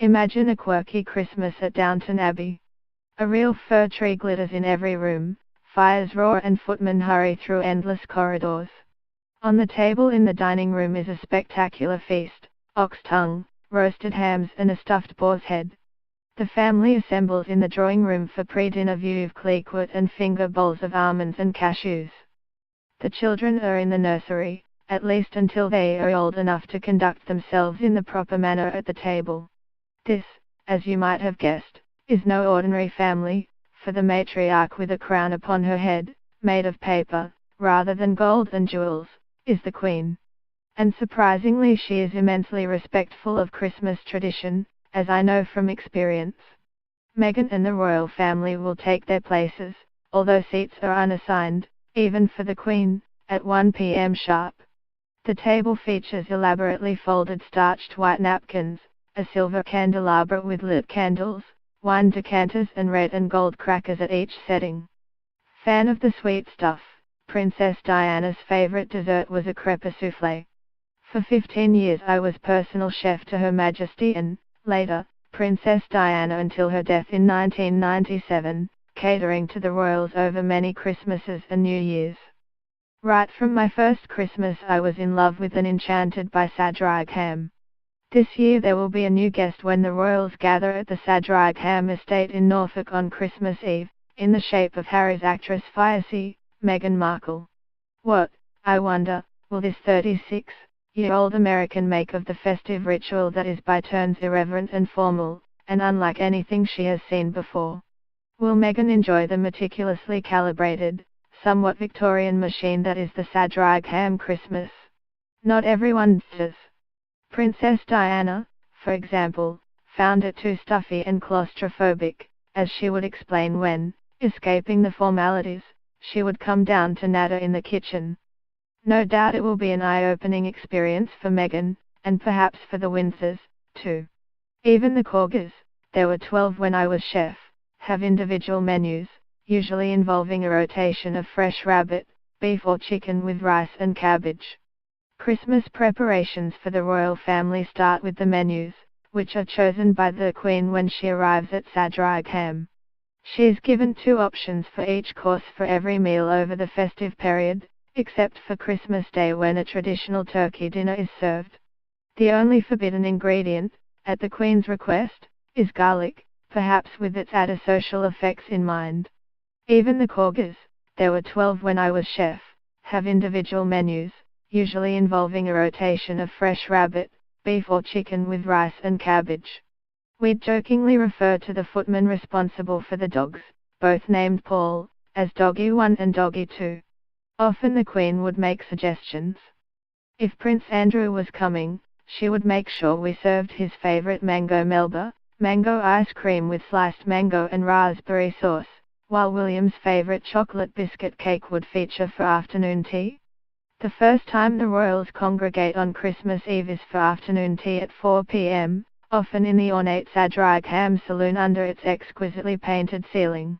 Imagine a quirky Christmas at Downton Abbey. A real fir tree glitters in every room, fires roar and footmen hurry through endless corridors. On the table in the dining room is a spectacular feast: ox tongue, roasted hams and a stuffed boar's head. The family assembles in the drawing room for pre-dinner view of Cleekwood and finger bowls of almonds and cashews. The children are in the nursery, at least until they are old enough to conduct themselves in the proper manner at the table. This, as you might have guessed, is no ordinary family, for the matriarch with a crown upon her head, made of paper, rather than gold and jewels, is the Queen. And surprisingly she is immensely respectful of Christmas tradition, as I know from experience. Meghan and the royal family will take their places, although seats are unassigned, even for the Queen, at 1 p.m. sharp. The table features elaborately folded starched white napkins, a silver candelabra with lit candles, wine decanters and red and gold crackers at each setting. Fan of the sweet stuff, Princess Diana's favorite dessert was a crepe soufflé. For 15 years I was personal chef to Her Majesty and, later, Princess Diana until her death in 1997, catering to the royals over many Christmases and New Years. Right from my first Christmas I was in love with and enchanted by Sadrigham. This year there will be a new guest when the royals gather at the Sadrigham estate in Norfolk on Christmas Eve, in the shape of Harry's actress fiancée, Meghan Markle. What, I wonder, will this 36-year-old American make of the festive ritual that is by turns irreverent and formal, and unlike anything she has seen before? Will Meghan enjoy the meticulously calibrated, somewhat Victorian machine that is the Sadrigham Christmas? Not everyone does. Princess Diana, for example, found it too stuffy and claustrophobic, as she would explain when, escaping the formalities, she would come down to natter in the kitchen. No doubt it will be an eye-opening experience for Meghan, and perhaps for the Windsors, too. Even the Corgis, there were 12 when I was chef, have individual menus, usually involving a rotation of fresh rabbit, beef or chicken with rice and cabbage. Christmas preparations for the royal family start with the menus, which are chosen by the Queen when she arrives at Sadrigham. She is given 2 options for each course for every meal over the festive period, except for Christmas Day when a traditional turkey dinner is served. The only forbidden ingredient, at the Queen's request, is garlic, perhaps with its added social effects in mind. Even the Corgis, there were 12 when I was chef, have individual menus, usually involving a rotation of fresh rabbit, beef or chicken with rice and cabbage. We'd jokingly refer to the footman responsible for the dogs, both named Paul, as Doggy 1 and Doggy 2. Often the Queen would make suggestions. If Prince Andrew was coming, she would make sure we served his favorite mango melba, mango ice cream with sliced mango and raspberry sauce, while William's favorite chocolate biscuit cake would feature for afternoon tea. The first time the royals congregate on Christmas Eve is for afternoon tea at 4 p.m., often in the ornate Sadrigham saloon under its exquisitely painted ceiling.